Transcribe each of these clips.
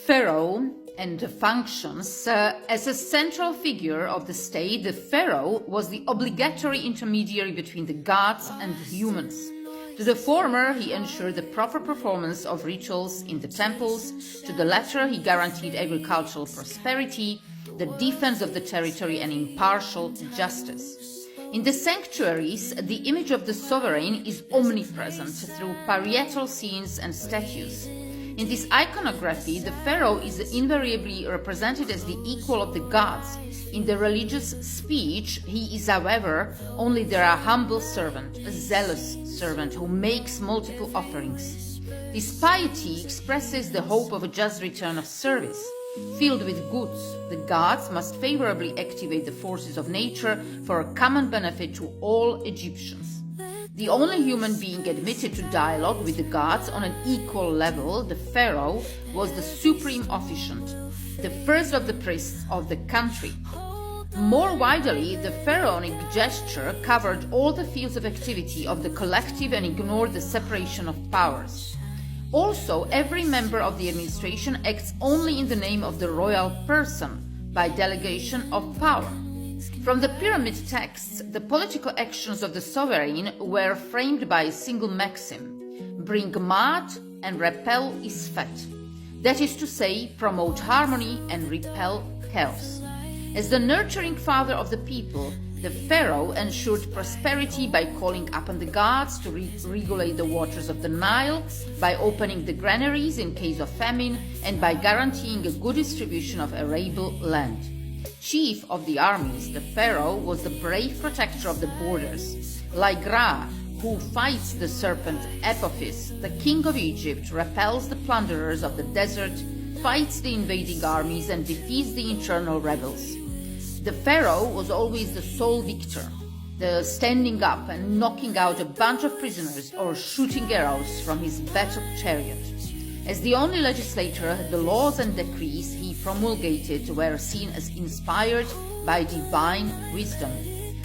pharaoh and the functions. As a central figure of the state, the pharaoh was the obligatory intermediary between the gods and the humans. To the former, he ensured the proper performance of rituals in the temples. To the latter, he guaranteed agricultural prosperity, the defense of the territory, and impartial justice. In the sanctuaries, the image of the sovereign is omnipresent through parietal scenes and statues. In this iconography, the pharaoh is invariably represented as the equal of the gods. In the religious speech, he is, however, only their humble servant, a zealous servant who makes multiple offerings. This piety expresses the hope of a just return of service. Filled with goods, the gods must favorably activate the forces of nature for a common benefit to all Egyptians. The only human being admitted to dialogue with the gods on an equal level, the pharaoh, was the supreme officiant, the first of the priests of the country. More widely, the pharaonic gesture covered all the fields of activity of the collective and ignored the separation of powers. Also, every member of the administration acts only in the name of the royal person, by delegation of power. From the pyramid texts, the political actions of the sovereign were framed by a single maxim: bring ma'at and repel isfet. That is to say, promote harmony and repel chaos. As the nurturing father of the people, the pharaoh ensured prosperity by calling upon the gods to regulate the waters of the Nile, by opening the granaries in case of famine, and by guaranteeing a good distribution of arable land. Chief of the armies, the pharaoh was the brave protector of the borders. Like Ra, who fights the serpent Apophis, the king of Egypt repels the plunderers of the desert, fights the invading armies, and defeats the internal rebels. The pharaoh was always the sole victor, the standing up and knocking out a bunch of prisoners or shooting arrows from his battle chariot. As the only legislator, the laws and decrees he promulgated were seen as inspired by divine wisdom.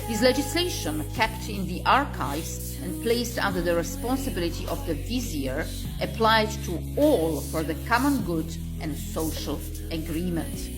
His legislation, kept in the archives and placed under the responsibility of the vizier, applied to all for the common good and social agreement.